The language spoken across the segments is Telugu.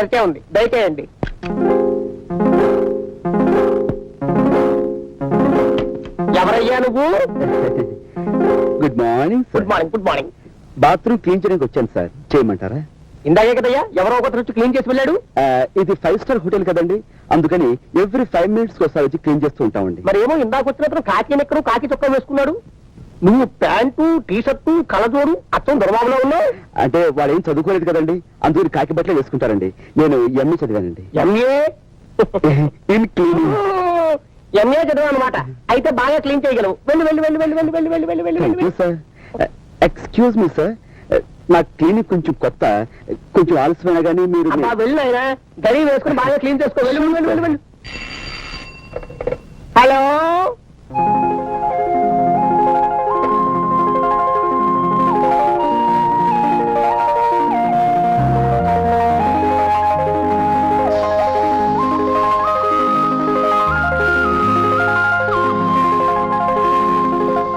తెరిచే ఉంది, దయచేయండి. ఎవరయ్యా నువ్వు? Good morning. Good morning. Good morning. Bathroom clean చేయడానికి వచ్చాను సార్, చేయమంటారా? ఇందాకే కదయ్యా ఎవరో ఒకటి వచ్చి క్లీన్ చేసి వెళ్ళాడు. ఇది 5 స్టార్ హోటల్ కదండి, అందుకని ఎవ్రీ 5 minutes ఒకసారి వచ్చి క్లీన్ చేస్తూ ఉంటామండి. మరి ఏమో ఇందాక వచ్చినప్పుడు కాకి నెక్కరు కాకి చొక్కా వేసుకున్నాడు, నువ్వు ప్యాంటు టీ షర్టు కలజోడు అచ్చం దుర్బాబులో ఉన్నావు. అంటే వాడు ఏం చదువుకోలేదు కదండి, అందుకని కాకి బట్టలే వేసుకుంటారండి. నేను ఎంఏ చదివానండి. MA in cleaning. ఎంఏ చదివా అనమాట. అయితే బాగా క్లీన్ చేయగలవు. వెళ్ళి వెళ్ళి వెళ్ళి వెళ్ళి వెళ్ళి వెళ్ళి వెళ్ళి వెళ్ళి వెళ్ళి వెళ్ళి. సార్ ఎక్స్క్యూజ్ మీ సార్, నా క్లినిక్ కొంచెం కొత్త, కొంచెం ఆలస్యమైనా కానీ మీరు వెళ్ళి ఆయన గడి వేసుకుని బాగా క్లీన్ చేసుకో. వెళ్ళి వెళ్ళి వెళ్ళి వెళ్ళి. హలో,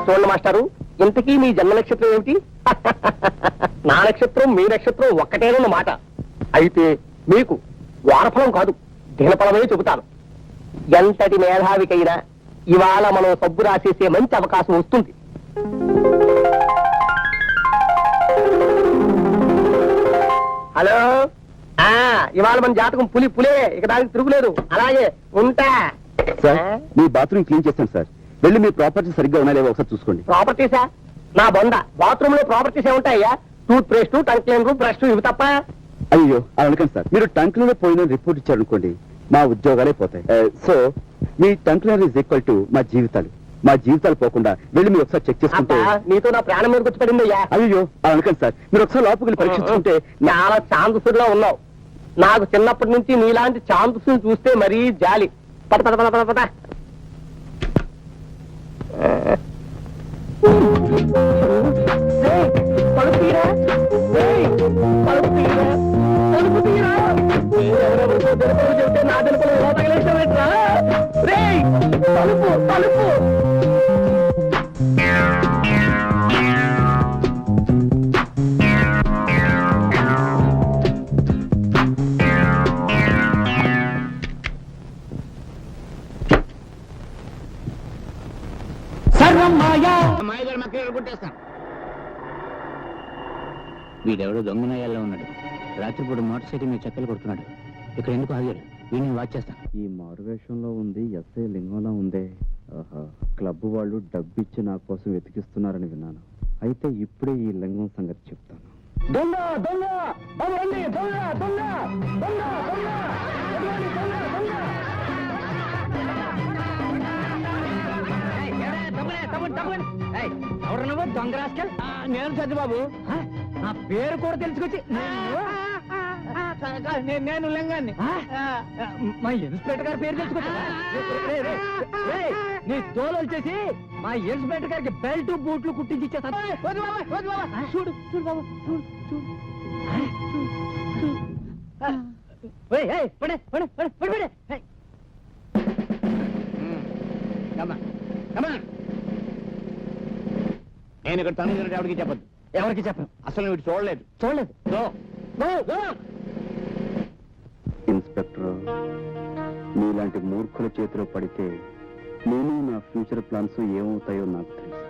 చూడండి మాస్టారు, ఇంతకీ మీ జన్మ నక్షత్రం ఏమిటి? నా నక్షత్రం మీ నక్షత్రం ఒక్కటేనన్నమాట. అయితే మీకు వారఫలం కాదు, దినఫలమే చెబుతాను. ఎంతటి మేధావికైనా ఇవాళ మనం సబ్బు రాసేసే మంచి అవకాశం వస్తుంది. హలో, ఇవాళ మన జాతకం పులే, ఇక దానికి తిరుగులేదు. అలాగే ఉంటా. సార్ మీ బాత్రూమ్ క్లీన్ చేస్తాను సార్, వెళ్ళి మీ ప్రాపర్టీ సరిగ్గా ఉన్నాయో ఒకసారి చూసుకోండి. ప్రాపర్టీసా? నా బొంద, బాత్రూమ్ లో ప్రాపర్టీస్ ఏముంటాయ్యా? Toothpaste, tongue cleaner, brush, ఇవి తప్ప. అయ్యో అలా అనకండి సార్, మీరు టంక్ క్లీనర్ పోయిన రిపోర్ట్ ఇచ్చారనుకోండి మా ఉద్యోగాలే పోతాయి. సో మీ tongue cleaner is equal to మా జీవితాలు పోకుండా వెళ్ళి మీరు ఒకసారి చెక్ చేసుకుంటే. నీతో నా ప్రాణం మీద వచ్చి పడిందయ్యా. అయ్యో అలా అనకండి సార్, మీరు ఒకసారి లోపలికి వెళ్ళి పరీక్షించుకుంటే. చాలా ఛాన్సెస్లో ఉన్నావు. నాకు చిన్నప్పటి నుంచి నీలాంటి ఛాన్సెస్ చూస్తే మరీ జాలి. పద పద పద పద పద. చెప్తే నా తెలుపులు తగిలేసావేట్రా? తలుపు తలుపు. వీడెవడో దొంగనయ్యాల్లో ఉన్నాడు. రాత్రిపూట మోటార్ సైకిల్ మీద చెక్కలు కొడుతున్నాడు. ఇక్కడ ఎందుకు ఆగాడు? వీడిని వాచ్ చేస్తాను. ఈ మారువేషంలో ఉంది ఎస్ఐ లింగంలో ఉందే. క్లబ్ వాళ్ళు డబ్బిచ్చి నా కోసం వెతికిస్తున్నారని విన్నాను. అయితే ఇప్పుడే ఈ లింగం సంగతి చెప్తాను. దొంగ దొంగ దొంగ దొంగ దొంగ దొంగ ఎవరు నువ్వు? దొంగ రాస్కల్. నేను చంద్రబాబు. నా పేరు కూడా తెలుసుకొచ్చి నేను లింగాన్ని. మా ఇన్స్పెక్టర్ గారి పేరు తెలుసుకొచ్చి నీ తోలు వచ్చేసి మా ఇన్స్పెక్టర్ గారికి బెల్ట్ బూట్లు కుట్టించి ఇచ్చేస్తాను. చూడు చూడు బాబు, చూడు చూడు. నేను ఇక్కడ తను ఎవరికి చెప్పద్దు. ఎవరికి చెప్పను. అసలు వీడు చూడలేదు. ఇన్స్పెక్టర్, మీలాంటి మూర్ఖుల చేతిలో పడితే నేను నా ఫ్యూచర్ ప్లాన్స్ ఏమవుతాయో నాకు తెలుసు.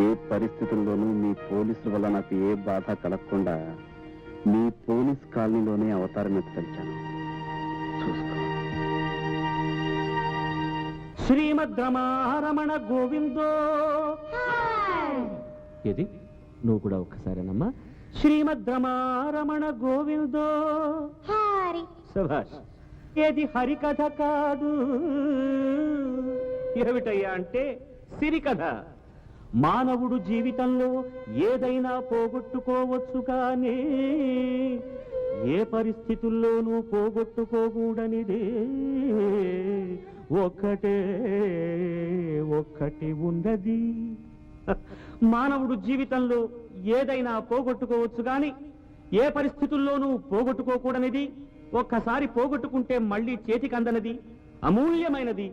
ఏ పరిస్థితుల్లోనూ మీ పోలీసుల వల్ల నాకు ఏ బాధ కలగకుండా మీ పోలీస్ కాలనీలోనే అవతారం ఎత్తలిచాను. చూసుకో. శ్రీమద్ రమణ గోవిందో. ఏది నువ్వు కూడా ఒక్కసారేనమ్మా. శ్రీమద్ రమణ గోవిందో. సభాష్. ఏది హరికథ కాదు. ఏమిటయ్యా అంటే సిరికథ. మానవుడు జీవితంలో ఏదైనా పోగొట్టుకోవచ్చు కానీ ఏ పరిస్థితుల్లోనూ పోగొట్టుకోకూడనిదే ఒక్కటి ఉన్నది. మానవుడు జీవితంలో ఏదైనా పోగొట్టుకోవచ్చు కానీ ఏ పరిస్థితుల్లోనూ పోగొట్టుకోకూడనిది, ఒక్కసారి పోగొట్టుకుంటే మళ్ళీ చేతికి అందనది, అమూల్యమైనది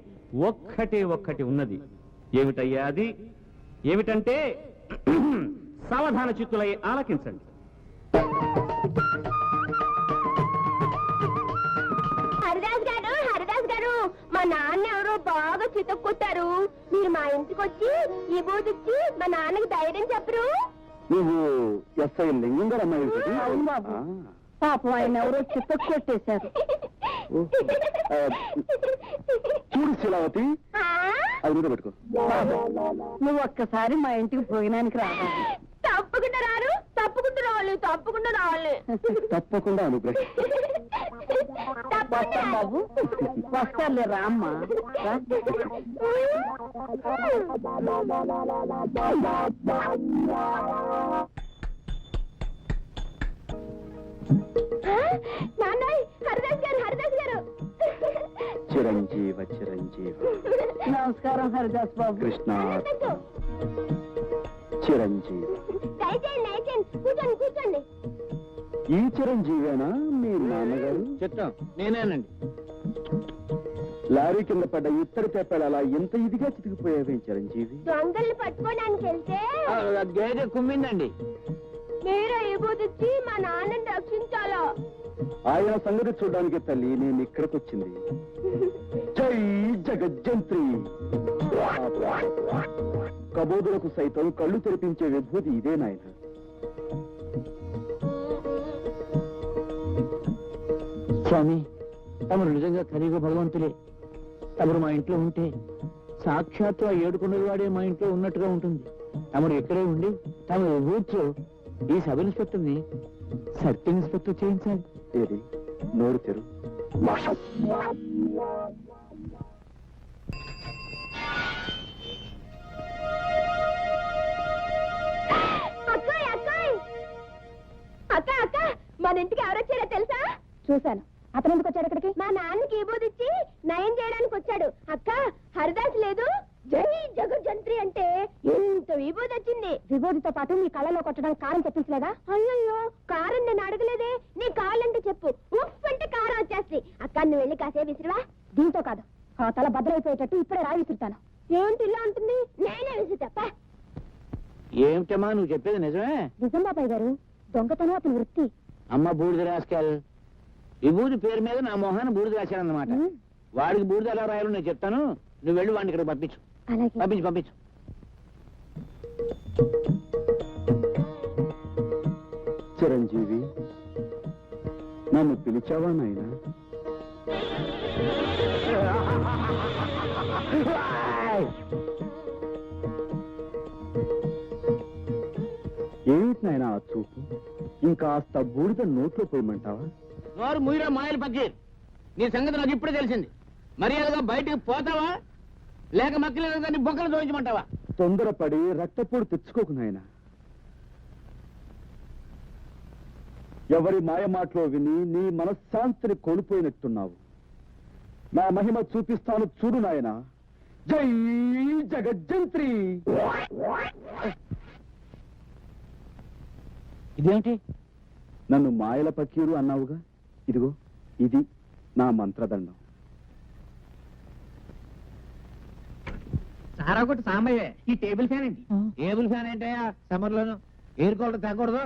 ఒక్కటి ఉన్నది. ఏమిటయ్యా అది? ఏమిటంటే సావధాన చిత్తులై ఆలకించండి. మా నాన్న ఎవరో బాగా చితక్కొట్టారు. మీరు మా ఇంటికి వచ్చి ఈ బూతిచ్చి మా నాన్నకి ధైర్యం చెప్పరు. నువ్వు ఎస్ఐ లింగం గారు అమ్మాయి కదా? అవును బాబు. ఆ. పాపం ఆయన ఎవరో చితక్కొట్టేశారు. చూడు శీలావతి, అది మీద పెట్టుకో. నువ్వు ఒక్కసారి మా ఇంటికి భోజనానికి రావాలి. తప్పకుండా రారు, తప్పకుండా రావాలి, తప్పకుండా రావాలి. తప్పకుండా అనుగ్రహి. వస్తాం బాబు, వస్తారులే రామ్మా. నాన్నయ్, హరిదాస్ గారు, హరిదాస్ గారు. చిరంజీవ చిరంజీవ. నమస్కారం హరిదాస్ బాబు. కృష్ణ చిరంజీవ. దయచేయండి, దయచేయండి, కూర్చోండి కూర్చోండి. ఈ చిరంజీవేనా మీ నాన్నగారు? చెప్తాం నేనేనండి. లారీ కింద పడ్డ ఇత్తడి తెప్పాడు అలా ఎంత ఇదిగా చితికిపోయావేం చిరంజీవి? దొంగల్ని పట్టుకోవడానికి వెళ్తే గేదె కుమ్మిందండి. మీరే ఇబోదిచ్చి మా నాన్నని రక్షించాలా? ఆయన సంగతి చూడడానికి తల్లి నేను ఇక్కడికి వచ్చింది. జై జగజ్జంత్రి. కబోదులకు సైతం కళ్ళు తెరిపించే విభూతి ఇదే నాయన. స్వామి, తమరు నిజంగా కలియుగ భగవంతులే. తమరు మా ఇంట్లో ఉంటే సాక్షాత్తు ఆ ఏడుకొండల వాడే మా ఇంట్లో ఉన్నట్టుగా ఉంటుంది. తమరు ఇక్కడే ఉండి తమరు ఊర్చో ఈ సబ్ ఇన్స్పెక్టర్ని సర్కిల్ ఇన్స్పెక్టర్ చేయించాలి. ఏది నోరు తెరు. అక్కాయ్, అక్కాయ్, అక్క అక్క, మన ఇంటికి ఎవరొచ్చారో తెలుసా? చూశాను. అతను ఎందుకు వచ్చాడు ఇక్కడికి? మా నాన్నకి ఇబోదిచ్చి నయం చేయడానికి వచ్చాడు. అక్క, హరిదాస్ లేదు, జై జగజ్జంత్రి అంటే ఎంత విభూతి వచ్చింది. విభూతితో పాటు నీ కళ్ళలో కొట్టడానికి కారం చెప్పించలేదా? అయ్యో, కారం నేను అడగలేదే. నీ కాళ్ళంటే చెప్పు, ఉఫ్ అంటే కారం వచ్చేస్తుంది. అక్క, నువ్వు వెళ్ళి కాసేపు విసిరివా? దీంతో కాదు, ఆ తల భద్రైపోయేటట్టు ఇప్పుడే రాయి విసురుతాను. ఏంటి ఇలా ఉంటుంది? నేనే విసురుతా. ఏమిటమ్మా నువ్వు చెప్పేది నిజమే? నిజం బాబాయ్ గారు, దొంగతనం అతని వృత్తి. అమ్మ బూడిద రాసుకెళ్ళ విభూతి పేరు మీద నా మొహాన్ని బూడిద రాశానన్నమాట. వాడికి బూడిద ఎలా రాయాలో నేను చెప్తాను. నువ్వు వెళ్ళి వాడిని ఇక్కడ పంపించు. అలాగే. పంపించు పంపించు. చిరంజీవి, నన్ను పిలిచావా నాయన? ఏమిటి నాయన ఆ చూపు? ఇంకాస్త బూడిద నోట్లో పోయమంటావా? నోరు ముయిరా మాయలు పక్కీర్. నీ సంగతి నాకు ఇప్పుడే తెలిసింది. మర్యాదగా బయటికి పోతావా లేక మక్కలేదని బొక్కలు చూపించమంటావా? తొందరపడి రక్తపోటు తెచ్చుకోకు నాయన. ఎవరి మాయ మాటలో విని నీ మనశ్శాంతిని కోల్పోయినట్టున్నావు. నా మహిమ చూపిస్తాను చూడు నాయన. జై జగజ్జంత్రి. ఇదేమిటి? నన్ను మాయల పకీరు అన్నావుగా, ఇదిగో ఇది నా మంత్రదండం. సారా కొట్టి సాంబయ్యే. ఈ టేబుల్ ఫ్యాన్ ఏంటి? టేబుల్ ఫ్యాన్ ఏంటయ్యా? సమ్మర్ లోను ఎయిర్ కూలర్ తగ్గకూడదు.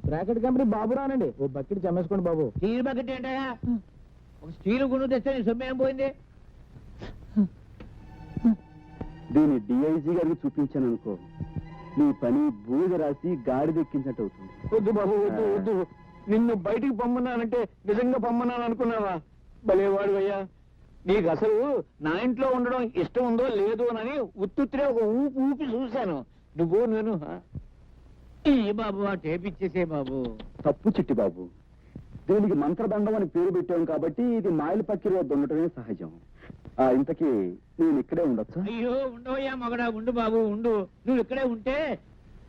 బ్రాకెట్ కంపెనీ బాబు రానండి, ఓ బకెట్ చమ్మేసుకోండి బాబు. స్టీల్ బకెట్ ఏంటయ్యా? ఒక స్టీల్ గుండు తెస్తే నీ సొమ్ము ఏం పోయింది? దీన్ని డిఐజీ గారికి చూపించాను అనుకో, నీ పని బూడిద రాసి గాడిదెక్కించినట్టు అవుతుంది. వద్దు బాబు, వద్దు వద్దు. నిన్ను బయటికి పొమ్మన్నానంటే నిజంగా పొమ్మన్నాను అనుకున్నావా? భలేవాడు అయ్యా. నీకు అసలు నా ఇంట్లో ఉండడం ఇష్టం ఉందో లేదో అని ఉత్తుత్రే ఒక ఊపి ఊపి చూశాను. నువ్వు నేను ఈ బాబు ఆ టేప్ ఇచ్చేసే బాబు. తప్పు చిట్టి బాబు, దీనికి మంత్రదండం అని పేరు పెట్టాం కాబట్టి ఇది మాయల పక్కిరి వద్ద ఉండటమే సహజం. ఇంతకీ నేను ఇక్కడే ఉండొచ్చా? అయ్యో ఉండవయ్యా మగడా, ఉండు బాబు ఉండు. నువ్వు ఇక్కడే ఉంటే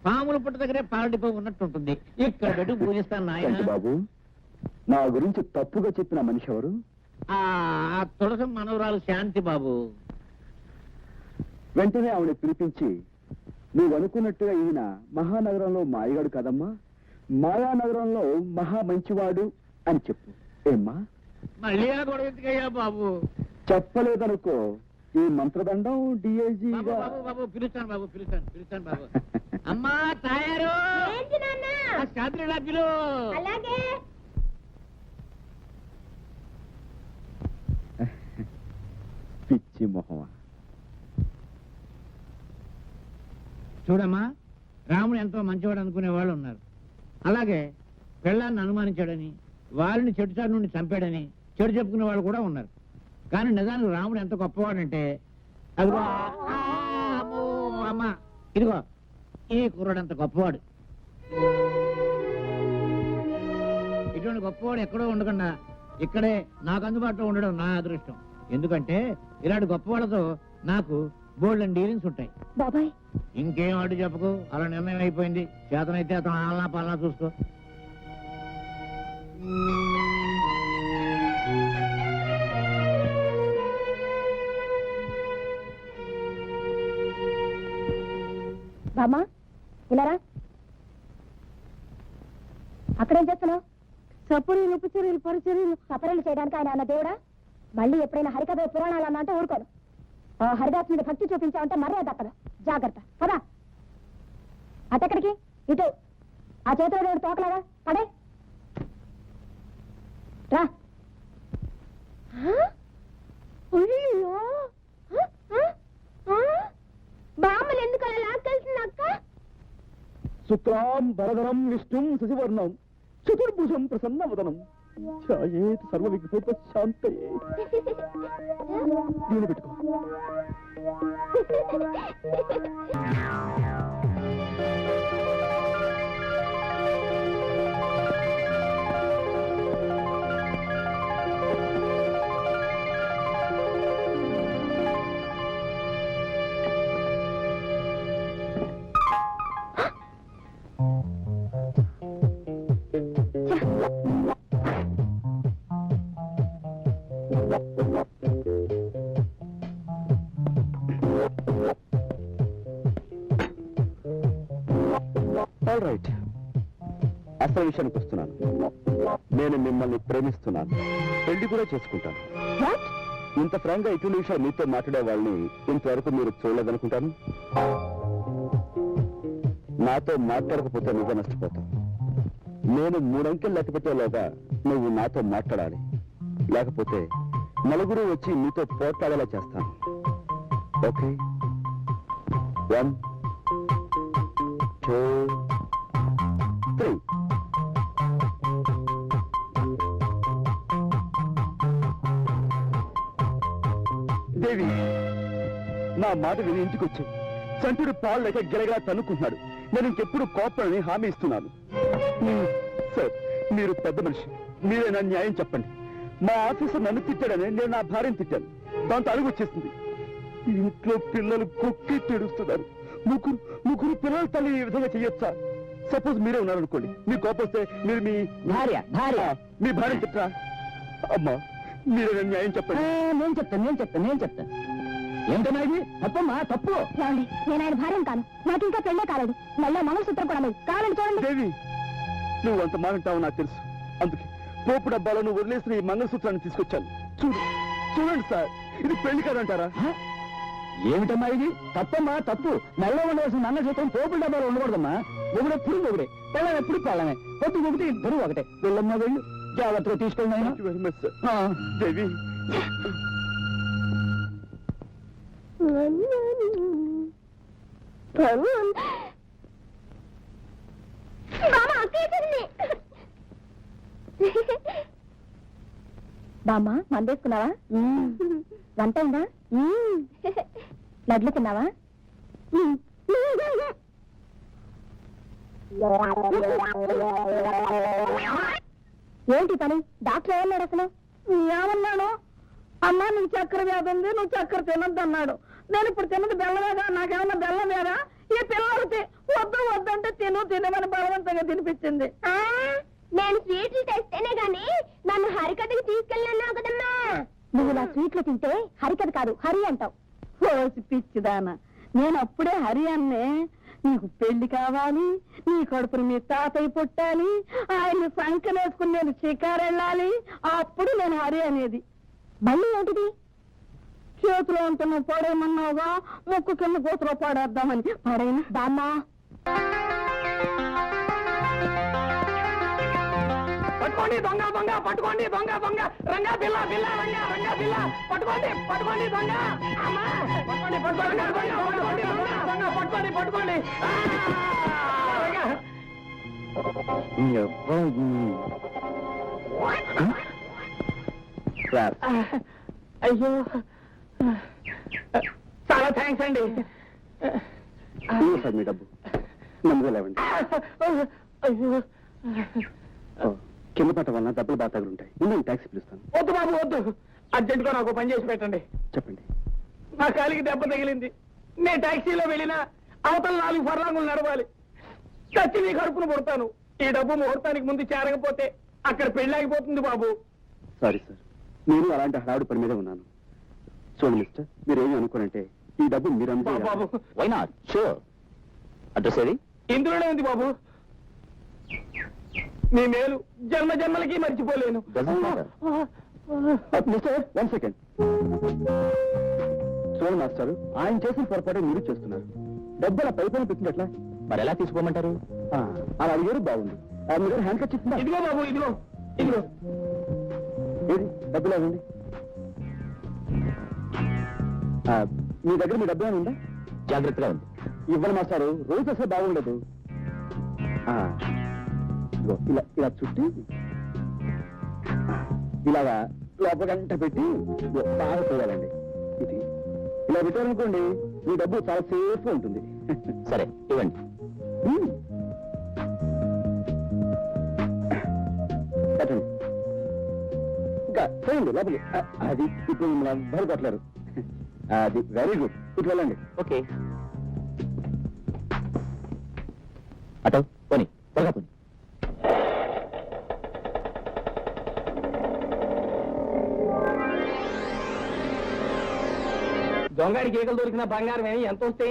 పాముల పుట్ట దగ్గరే పాలడిపో ఉన్నట్టు ఉంటుంది. ఇక్కడ పెట్టి పూజిస్తాను ఏంటి నాయన. బాబు, నా గురించి తప్పుగా చెప్పిన మనిషి ఎవరు? ఆ తులసి మనవరాలు శాంతి బాబు. వెంటనే ఆవిడ పిలిపించి, నువ్వు అనుకున్నట్టుగా ఈయన మహానగరంలో మాయగాడు కదమ్మా, మాయానగరంలో మహా మంచివాడు అని చెప్పు. ఏమ్మా? మళ్ళీ ఆ గొడవ ఎందుకయ్యా బాబు? చెప్పలేదనుకో, ఈ మంత్రదండం బాబు డిఐజీగా. బాబు బాబు పిలుస్తాను బాబు, పిలుస్తాను బాబు. అమ్మా తయారు, ఏంటి నాన్న? ఆ శాంతి ఇలా పిలు. పిచ్చి మొహమా. చూడమ్మా, రాముడు ఎంతో మంచివాడు అనుకునే వాళ్ళు ఉన్నారు. అలాగే పెళ్ళాన్ని అనుమానించాడని, వాళ్ళని చెడుచాటు నుండి చంపాడని చెడు చెప్పుకునే వాళ్ళు కూడా ఉన్నారు. కానీ నిజానికి రాముడు ఎంత గొప్పవాడంటే, అదిగో అమ్మో, అమ్మ, ఇదిగో ఈ కుర్రాడు అంత గొప్పవాడు. ఇటువంటి గొప్పవాడు ఎక్కడో ఉండకుండా ఇక్కడే నాకు అందుబాటులో ఉండడం నా అదృష్టం. ఎందుకంటే ఇలాంటి గొప్పవాళ్ళతో నాకు బోల్డ్ అండ్ డీలింగ్స్ ఉంటాయి. బాబాయ్, ఇంకేం అడ్డు చెప్పకు, అలా నిర్ణయం అయిపోయింది. చేతనైతే అతను ఆలనా పాలనా చూసుకో. బామ్మా, ఇలారా. అక్కడేం చేస్తున్నావు? సపరీలు ఉపచర్యలు పరిచర్యలు సపరీలు చేయడానికి ఆయన అన్న దేవుడా? మళ్ళీ ఎప్పుడైనా హరికథ పురాణాలు అన్న అంటే ఊరుకోను. హరిదాస్ మీద భక్తి చూపించావంటే మర్యాద అక్కడ. జాగ్రత్త, పదా. అటెక్కడికి? ఇటు. ఆ చేతిలో రెండు తోకలాగా పడే రా. బామ్మలు ఎందుకు అలా లాక్కెళ్తుంది అక్క? శుక్లాం వరదరం విష్ణుం శశివర్ణం చతుర్భుజం ప్రసన్నవదనం ఛాయేత్ సర్వ విఘ్నోపశాంతయే. దీని పెట్టుకో. ఆల్ రైట్, అసలు విషయానికి వస్తున్నాను. నేను మిమ్మల్ని ప్రేమిస్తున్నాను, పెళ్లి కూడా చేసుకుంటాను. ఇంత ఫ్రాంక్ గా ఇటువంటి విషయాలు మీతో మాట్లాడే వాళ్ళని ఇంతవరకు మీరు చూడలేదనుకుంటాను. నాతో మాట్లాడకపోతే నువ్వు నష్టపోతావు. నేను 3 అంకెలు లెక్క పెట్టేలోగా నువ్వు నాతో మాట్లాడాలి, లేకపోతే నలుగురు వచ్చి నీతో పోట్లాడేలా చేస్తాను. ఓకే? 1 2 3. దేవి, నా మాట విని ఇంటికి వచ్చి చంటుడు పాలు లేక గిలగలా తన్నుకుంటున్నాడు. నేను ఇంకెప్పుడు కోపడని హామీ ఇస్తున్నాను. సార్, మీరు పెద్ద మనిషి, మీరే నా న్యాయం చెప్పండి. మా ఆఫీసర్ నన్ను తిట్టాడని నేను నా భార్యను తిట్టాను. దాంతో అడుగు వచ్చేసింది. ఇంట్లో పిల్లలు కుక్కి తిడుస్తున్నారు. ముగ్గురు పిల్లల తల్లి ఈ విధంగా చెయ్యొచ్చా? సపోజ్ మీరే ఉన్నారనుకోండి, మీ కోపం వస్తే మీరు మీ భార్య మీ భార్య తిట్టరా? అమ్మా, మీరే నా న్యాయం చెప్పండి. నేను చెప్తాను. ఏంటన్నా ఇది? తప్పమ్మా, తప్పు. ఏమండి, నేను ఆయన భార్యం కాను. నాకు ఇంకా పెళ్ళే కాలేదు. మళ్ళీ మంగళసూత్రం కూడా లేదు. కావాలని చూడండి. దేవి, నువ్వు అంత మానంటావు నాకు తెలుసు. అందుకే పోపు డబ్బాలో నువ్వు వదిలేసిన ఈ మంగళసూత్రాన్ని తీసుకొచ్చాను. చూడండి సార్, ఇది పెళ్లి కాదంటారా? ఏమిటమ్మా ఇది? తప్పమ్మా, తప్పు. మెల్ల ఉండవలసిన నన్న జీతం పోపుల డబ్బాలు ఉండకూడదమ్మా. మొగుడెప్పుడు మొగుడే, పెళ్ళం ఎప్పుడు పెళ్ళమే. పొద్దు ఒకటి ఇద్దరు ఒకటే. వెళ్ళమ్మా, వెళ్ళు. జాగ్రత్తగా తీసుకెళ్ళి నాయనా. Thank you very much, sir. దేవి, బామ్మ, మందేసుకున్నావా? వంట అయిందా? లడ్లు తిన్నావా? ఏంటి పని? డాక్టర్ ఏమన్నాడు అసలు? ఏమన్నాను? అమ్మా, నీకు చక్కెర వ్యాధి ఉంది, నువ్వు చక్కెర తినద్దు అన్నాడు. నేను ఇప్పుడు తిన్నది బెల్లమేగా, నాకేమన్నా బెల్లం వేరా? ఈ పిల్లలకి వద్దంటే తినమని బలవంతంగా తినిపించింది. నేను స్వీట్లు తెస్తేనే గాని నన్ను హరికథకి తీసుకెళ్ళన్నావు కదమ్మా. నువ్వు నా స్వీట్లు తింటే హరికథ కాదు, హరి అంటావు. ఓసి పిచ్చిదానా, నేను అప్పుడే హరి అన్నే. నీకు పెళ్లి కావాలి, నీ కడుపుని మీ తాతయ్య పుట్టాలి, ఆయన్ని సంకనేసుకుని నేను షికారు వెళ్ళాలి, అప్పుడు నేను హరి అనేది. మళ్ళీ ఏంటిది? చేతిలో ఉంటున్న పడేయమన్నావుగా, ముక్కు కింద కూతురు పడేద్దామని. పడైనా బామ్మా. పట్టుకో పట్టుకోండి దొంగ దొంగ పట్టుకోండి దొంగ దొంగ రంగా బిల్ల బిల్ల రంగా రంగా బిల్ల పట్టుకోండి పట్టుకోండి దొంగ అమ్మా పట్టుకోండి పట్టుకోండి పట్టుకోండి దొంగ పట్టుకోండి పట్టుకోండి రంగా. సార్ అయ్యో చాలా థ్యాంక్స్ అండి. సార్ మీ డబ్బు నమ్మగా లేవండి. అయ్యో కింద పట్ట వలన డబ్బులు బాగా తగులుంటాయి. ముందు ట్యాక్సీ పిలుస్తాను. వద్దు బాబు వద్దు, అర్జెంటుగా నాకు పని చేసి పెట్టండి. చెప్పండి. నా కాలికి దెబ్బ తగిలింది. నేను టాక్సీలో వెళ్ళినా అవతల 4 ఫర్లాంగులు నడవాలి. చచ్చి నీ కడుపును పుడతాను. ఈ డబ్బు ముహూర్తానికి ముందు చేరకపోతే అక్కడ పెళ్ళాగిపోతుంది బాబు. సారీ సార్, నేను అలాంటి హడావుడి పని మీద ఉన్నాను. చూడండి మిస్టర్, మీరేమి అనుకోనంటే ఈ డబ్బు మీరు బాబు వై నాట్? షూర్. అడ్రస్ ఏది? ఇందులోనే ఉంది బాబు. నీ మేలు జన్మ జన్మలకి మర్చిపోలేను. Mister 1 second. చూడండి మాస్టర్, ఆయన చేసిన పొరపాటు మీరు చేస్తున్నారు. డబ్బు అలా పైపైన పెట్టినట్లా మరి ఎలా తీసుకోమంటారు? అలా అడిగారు బాగుంది. మీ దగ్గర హ్యాండ్ కట్ చెప్తుందా? ఇదిగో బాబు ఇదిగో ఇదిగో. ఏది డబ్బులు అవ్వండి. మీ దగ్గర మీ డబ్బు ఏమైనా ఉందా? జాగ్రత్తగా ఉంది. ఇవ్వండి మాస్టారు, రోజు అసలు బాగుండదు. ఇదిగో ఇలా ఇలా చుట్టి ఇలాగా లోపల గంట పెట్టి ఇదిగో బాగా పోయాలండి. ఇది ఇలా పెట్టారనుకోండి, మీ డబ్బు చాలా సేఫ్ గా ఉంటుంది. సరే ఇవ్వండి. పెట్టండి. ఇంకా చేయండి లోపలి. అది ఇప్పుడు మిమ్మల్ని ఎవ్వరు కొట్టలేరు. అది వెరీ గుడ్. ఇట్లా వెళ్ళండి. ఓకే. అటో పోనీ, త్వరగా పోనీ. దొంగడికి ఈగలు దొరికిన బంగారం ఏమి ఎంత వస్తే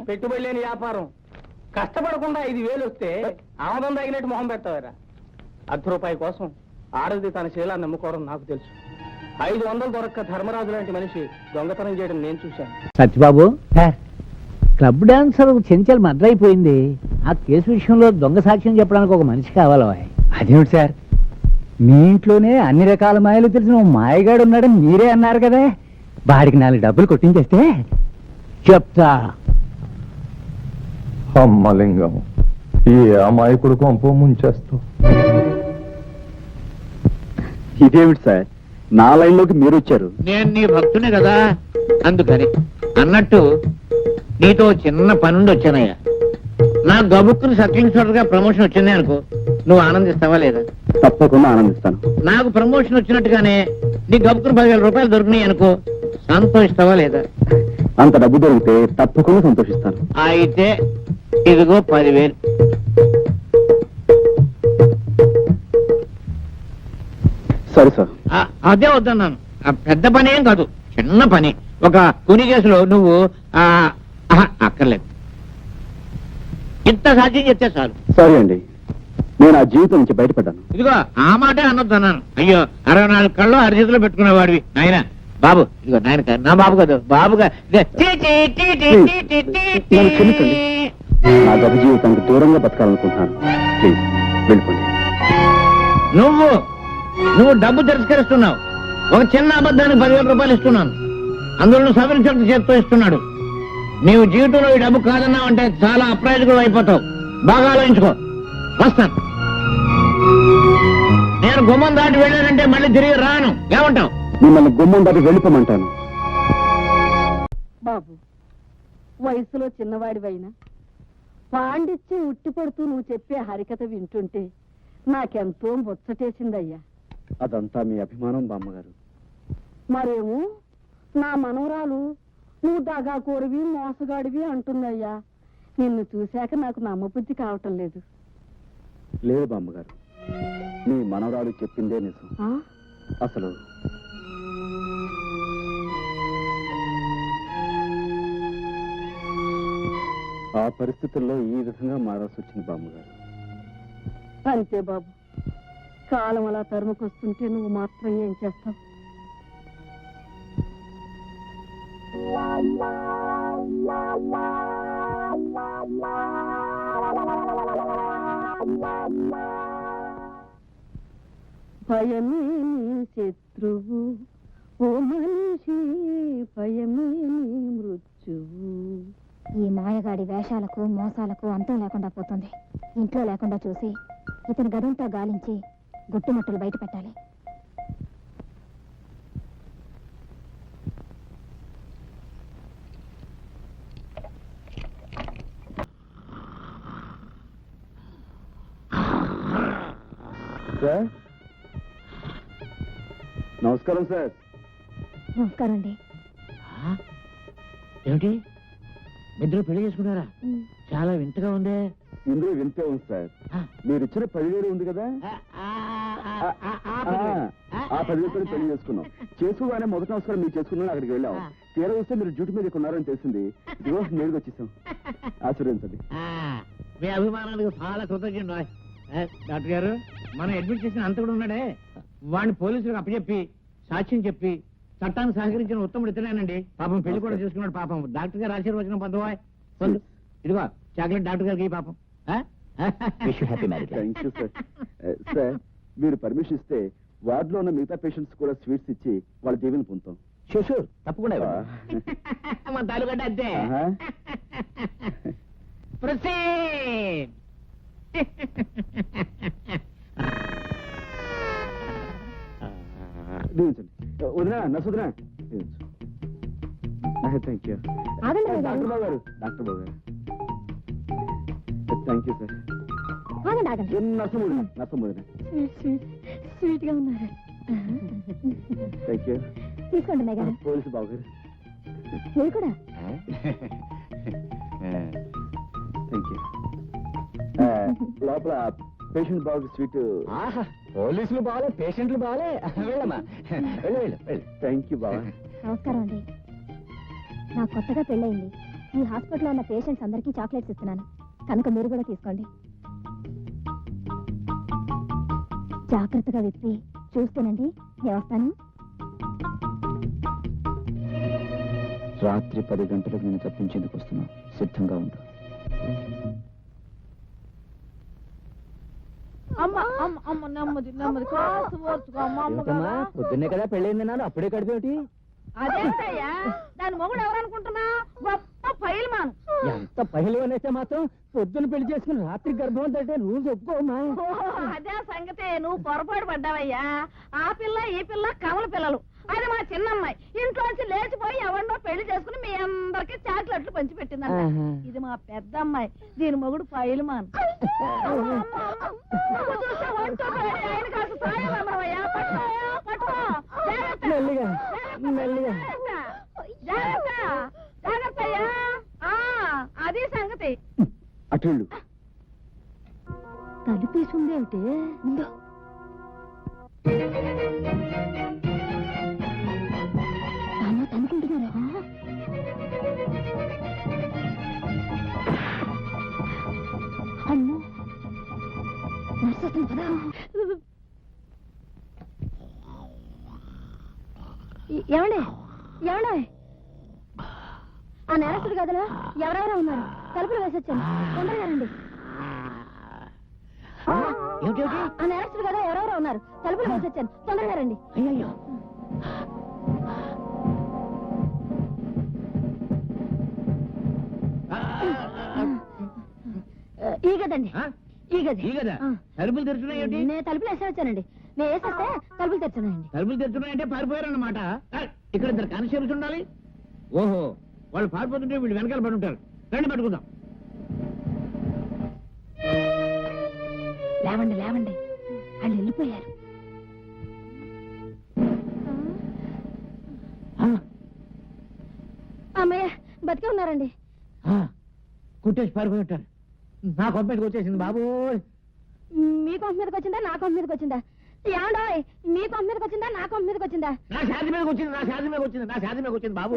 పెట్టుబడి లేని వ్యాపారం. కష్టపడకుండా 5,000 వస్తే ఆమదం తగినట్టు మొహం పెడతావారా? ₹10 కోసం ఆడది తన శీలాన్ని నమ్ముకోవడం నాకు తెలుసు. 500 దొరక్క ధర్మరాజు లాంటి మనిషి దొంగతనం చేయడం నేను చూశాను. Satyababu, club dancer Chenchal murder అయిపోయింది. ఆ కేసు విషయంలో దొంగ సాక్ష్యం చెప్పడానికి ఒక మనిషి కావాలా? అదేమిటి సార్, మీ ఇంట్లోనే అన్ని రకాల మాయలు తెలిసిన ఓ మాయగాడు ఉన్నాడని మీరే అన్నారు కదా. వాడికి 4 డబ్బులు కొట్టించేస్తే చెప్తా. అమ్మలింగం, ఈ అమాయకుడు కొంప ముంచేస్తూ. ఇదేమిటి సార్, నా లైన్ లోకి మీరు వచ్చారు? నేను నీ భక్తునే కదా, అందుకని. అన్నట్టు నీతో చిన్న పనుండి వచ్చానయ్యా. నా గబుక్కుని సబ్ ఇన్స్పెక్టర్ గా ప్రమోషన్ వచ్చింది అనుకో, నువ్వు ఆనందిస్తావా లేదా? తప్పకుండా ఆనందిస్తాను. నాకు ప్రమోషన్ వచ్చినట్టుగానే నీ గబుక్కుని 10,000 రూపాయలు దొరికినాయి అనుకో, సంతోషిస్తావా లేదా? అంత డబ్బు దొరికితే తప్పకుండా సంతోషిస్తాను. అయితే ఇదిగో 10,000. సరే సార్. అదే వద్దన్నాను. పెద్ద పని ఏం కాదు, చిన్న పని. ఒక కుని కేసులో నువ్వు అక్కర్లేదు. ఇంత సాధ్యం చెప్తే చాలు. సరే అండి, నేను ఆ జీవితం నుంచి బయటపడ్డాను. ఇదిగో ఆ మాటే అనొద్దు అన్నాను. అయ్యో 64 కళ్ళు అరిచేతిలో పెట్టుకునేవాడివి నాయన. బాబు ఇదిగో నాయన, నా బాబు కాదు, బాబుగా. నన్ను క్షమించండి, నా గత జీవితానికి దూరంగా బతకాలనుకుంటున్నాను. ప్లీజ్ వెళ్ళిపోండి. నువ్వు డబ్బు తిరస్కరిస్తున్నావు. ఒక చిన్న అబద్ధానికి 10,000 రూపాయలు ఇస్తున్నాను. అందులో సబ్ ఇన్స్పెక్టర్ చేతితో ఇస్తున్నాడు. నీవు జీవితంలో ఈ డబ్బు కాదన్నావు అంటే చాలా అప్రయోజకుడు అయిపోతావు. బాగా ఆలోచించుకో. వస్తాను. నేను గుమ్మం దాటి వెళ్ళానంటే మళ్ళీ తిరిగి రాను. ఏమంటావు? మిమ్మల్ని గుమ్మం దాటి వెళ్ళిపోమంటాను. బాబు, వయసులో చిన్నవాడివైనా పాండిత్యం ఉట్టిపడుతూ నువ్వు చెప్పే హరికథ వింటుంటే నాకెంతో ముచ్చటేసిందయ్యా. అదంతా మీ అభిమానం బామ్మగారు. మరేమో నా మనవరాలు నువ్వు దగాకోరివి మోసగాడివి అంటుందయ్యా. నిన్ను చూశాక నాకు నమ్మబుద్ధి కావటం లేదు. లేదు బామ్మగారు, మీ మనవరాలు చెప్పిందే నిజం. ఆ? అసలు ఆ పరిస్థితుల్లో ఈ విధంగా మారాల్సి వచ్చింది బామ్మగారు. అంతే బాబు, కాలం అలా తరుముకొస్తుంటే నువ్వు మాత్రం ఏం చేస్తావు? భయమే నీ శత్రువు, ఓ మనిషి భయమే నీ మృత్యువు. ఈ మాయగాడి వేషాలకు మోసాలకు అంతం లేకుండా పోతుంది. ఇంట్లో లేకుండా చూసి ఇతని గదంతా గాలించి గుట్టుమట్టులు బయట పెట్టాలి. సార్ నమస్కారం సార్. నమస్కారం అండి. ఏమిటి ఇద్దరు పెళ్లి చేసుకున్నారా? చాలా వింతగా ఉందే. ఇందులో వింతే ఉంది సార్. మీరు ఇచ్చిన 10,000 ఉంది కదా, ఆ 10,000 పెళ్లి చేసుకున్నాం. చేసుకోగానే మొదటి నమస్కారం మీరు చేసుకున్నాను, అక్కడికి వెళ్ళాం. తీరా వస్తే మీరు డ్యూటీ మీద ఉన్నారని తెలిసింది. రోజు నేరుగా వచ్చేసాం. ఆశీర్వదించండి. మీ అభిమానానికి చాలా కృతజ్ఞ. డాక్టర్ గారు, మనం అడ్మిట్ చేసిన అంత కూడా ఉన్నాడే, వాడిని పోలీసులకు అప్పచెప్పి సాక్ష్యం చెప్పి చట్టానికి సహకరించిన ఉత్తముడు ఇతనేనండి. పాపం పెళ్లి కూడా చేసుకున్నాడు. పాపం డాక్టర్ గారు ఆశీర్వచనం పొందవా? పొందు. ఇదిగో చాక్లెట్ డాక్టర్ గారికి పాపం. Thank you sir. సార్ మీరు పర్మిషన్ ఇస్తే వార్డులో ఉన్న మిగతా పేషెంట్స్ కూడా స్వీట్స్ ఇచ్చి వాళ్ళ దీవెన పొందుతాం. షూర్ తప్పకుండా మా తాలూకంటే అంతే. Proceed. దీవించండి. వదినా నసుదినా థ్యాంక్ యూ. ఆగండి డాక్టర్ బాబు. బాబు గారు, డాక్టర్ బాబు గారు థ్యాంక్ యూ సార్. ఆగండి ఆగండి. నసముదినా స్వీట్ గా ఉన్నారు. Thank you. తీసుకోండి అన్నయ్య గారు. పోలీసు బాబు గారు మీరు కూడా. Thank you. లోపల పేషెంట్ బాబు స్వీట్. పోలీసులు బాగాలే, పేషెంట్లు బాగాలే. వెళ్ళమ్మా, వెళ్ళు వెళ్ళు వెళ్ళు. థ్యాంక్ యూ బాబా. నమస్కారం అండి. నాకు కొత్తగా పెళ్ళయింది. ఈ హాస్పిటల్లో ఉన్న పేషెంట్స్ అందరికీ చాక్లెట్స్ ఇస్తున్నాను, కనుక మీరు కూడా తీసుకోండి. జాగ్రత్తగా విప్పి చూస్తేనండి. నేను వస్తాను. రాత్రి 10 గంటలకు నేను తప్పించేందుకు వస్తున్నా, సిద్ధంగా ఉండు. నెమ్మది నెమ్మది కాసు ఓర్చుకో అమ్మ. ఏమిటమ్మా, పొద్దున్నే కదా పెళ్ళైంది నాన్న, అప్పుడే కడిపేమిటి? అదేంటయ్యా, దాని మొగుడు ఎవరనుకుంటున్నా? గొప్ప ఫైల్ మాను. ఎంత పహిలు అనేస్తే మాత్రం పొద్దున్న పెళ్లి చేసుకుని రాత్రి గర్భం అంటే రూల్స్ ఒప్పుకోమా? అదే సంగతే, నువ్వు పొరపాటు పడ్డావయ్యా. ఆ పిల్ల ఈ పిల్ల కమల పిల్లలు. అది మా చిన్నమ్మాయి ఇంట్లోంచి లేచిపోయి ఎవరినో పెళ్లి చేసుకుని మీ అందరికి చాక్లెట్లు పంచి పెట్టిందంట. ఇది మా పెద్ద అమ్మాయి, దీని మొగుడు ఫైల్ మాను. మెల్లిగా మెల్లిగా. జాగ్రత్తయ్యా. అది సంగతి. అటు వెళ్ళు. తలుపేసుందేమిటి? ముందు తనుకుంటున్నారా? అమ్మో, నర్సు వస్తుంది కదా. ఏమండి ఏమండి, ఆ నేరస్తుడు గదిలో ఎవరెవరో ఉన్నారు. తలుపులు వేసొచ్చాను, తొందరగా రండి. ఆ నేరస్తుడు గదిలో ఎవరెవరో ఉన్నారు. తలుపులు వేసొచ్చాను, తొందరగా రండి. అయ్యో, ఈ గదండి, ఈ గది. ఈ కదా ఆ. తలుపులు తెరుచున్నాయేంటి? నేను తలుపులు వేసొచ్చానండి. నేను వేసేస్తే తలుపులు తెచ్చానండి. తలుపులు తెరుచున్నాయంటే పారిపోయారన్నమాట. ఇక్కడ 2 కానిస్టేబుల్స్ ఉండాలి. ఓహో, వాళ్ళు పారిపోతుంటే వీళ్ళు వెనకాల పడి ఉంటారు. రండి పట్టుకుందాం. లేవండి లేవండి, వాళ్ళు వెళ్ళిపోయారు. అమ్మయ్య, బతికే ఉన్నారండి. కుట్టేసి పారిపోయి ఉంటారు. నా కొంపటికి వచ్చేసింది బాబు. మీ కొంప మీదకి వచ్చిందా నా కొంప మీదకి వచ్చిందా? ఏమండోయ్, మీ కొంప మీదకి వచ్చిందా నా కొంప మీదకి వచ్చిందా? నా శాంతి మీదకి వచ్చింది, నా శాంతి మీదకి వచ్చింది, నా శాంతి మీదకి వచ్చింది బాబు.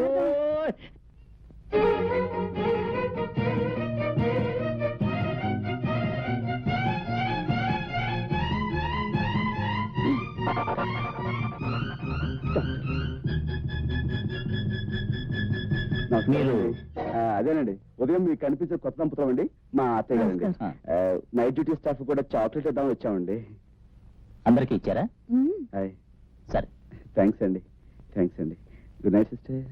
మీరు అదేనండి, ఉదయం మీకు కనిపించే కొత్త దంపతులం అండి, మా అత్తయ్య గారండి. నైట్ డ్యూటీ స్టాఫ్ కూడా చాక్లెట్ ఇద్దామని వచ్చామండి. అందరికీ ఇచ్చారా? హాయ్, సరే. థ్యాంక్స్ అండి. Good night sister.